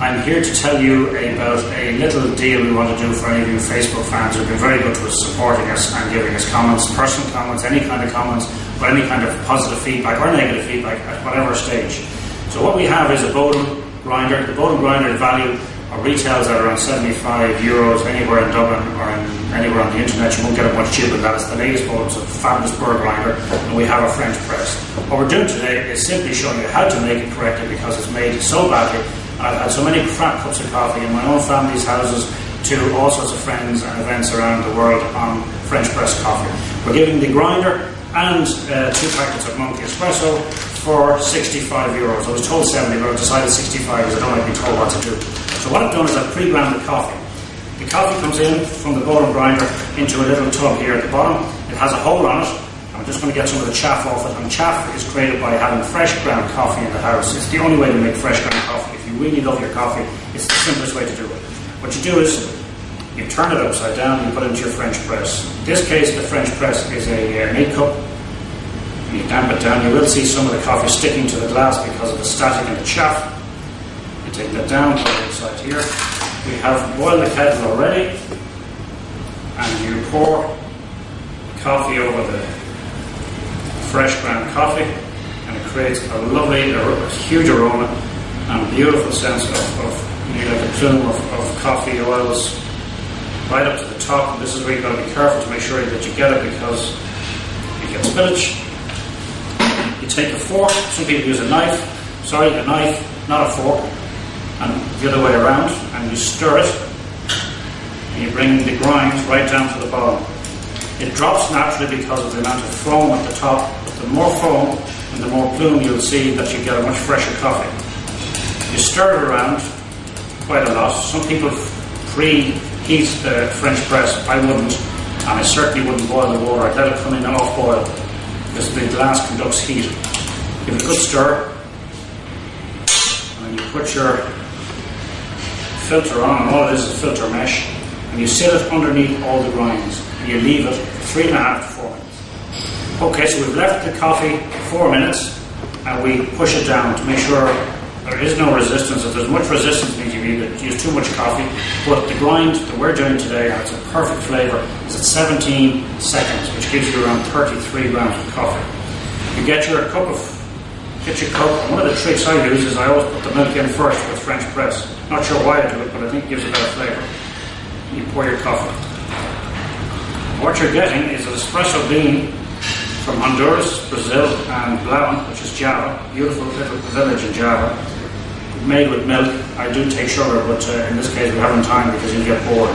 I'm here to tell you about a little deal we want to do for any of you Facebook fans who've been very good to us, supporting us and giving us comments, personal comments, any kind of comments, or any kind of positive feedback or negative feedback at whatever stage. So what we have is a bodum grinder. The bodum grinder value retails at around €75 anywhere in Dublin or anywhere on the internet. You won't get it much cheaper than that. It's the latest bodum. It's a fabulous burr grinder, and we have a French press. What we're doing today is simply showing you how to make it correctly, because it's made so badly. I've had so many crap cups of coffee in my own family's houses to all sorts of friends and events around the world on French press coffee. We're giving the grinder and 2 packets of Monkey Espresso for €65. I was told 70, but I decided 65 because I don't like being told what to do. So what I've done is I've pre-ground the coffee. The coffee comes in from the bodum grinder into a little tub here at the bottom. It has a hole on it. I'm just going to get some of the chaff off it, and chaff is created by having fresh ground coffee in the house. It's the only way to make fresh ground coffee. If you really love your coffee, it's the simplest way to do it. What you do is you turn it upside down and you put it into your French press. In this case, the French press is an 8 cup. You damp it down. You will see some of the coffee sticking to the glass because of the static and the chaff. You take that down, put it inside here. We have boiled the kettle already, and you pour coffee over the fresh ground coffee, and it creates a lovely, huge aroma and beautiful sense of you know, like a plume of coffee oils right up to the top. And this is where you've got to be careful to make sure that you get it, because you get spillage. You take a fork. Some people use a knife, not a fork, and the other way around, and you stir it, and you bring the grind right down to the bottom. It drops naturally because of the amount of foam at the top, but the more foam and the more plume you'll see that you get a much fresher coffee. You stir it around quite a lot. Some people preheat the French press. I wouldn't, and I certainly wouldn't boil the water. I'd let it come in off boil, because the glass conducts heat. Give it a good stir, and then you put your filter on, and all it is a filter mesh, and you sit it underneath all the grinds, and you leave it for 3.5 to 4 minutes. Okay, so we've left the coffee 4 minutes, and we push it down to make sure there is no resistance. If there's much resistance, means you either use too much coffee. But the grind that we're doing today, and it's a perfect flavour, is at 17 seconds, which gives you around 33 grams of coffee. You get your cup. And one of the tricks I use is I always put the milk in first with French press. Not sure why I do it, but I think it gives a better flavour. You pour your coffee. What you're getting is an espresso bean from Honduras, Brazil, and Blauen, which is Java, beautiful little village in Java, made with milk. I do take sugar, but in this case we haven't time because you'll get bored.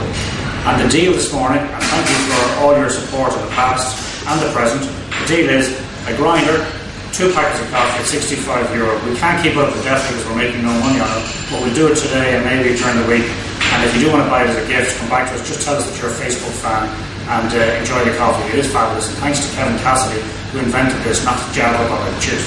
And the deal this morning, and thank you for all your support in the past and the present, the deal is a grinder, 2 packets of coffee at €65. We can't keep it up indefinitely because we're making no money on it, but we'll do it today and maybe during the week. And if you do want to buy it as a gift, come back to us. Just tell us that you're a Facebook fan and enjoy the coffee. It is fabulous. And thanks to Kevin Cassidy, who invented this, not Java, but cheers.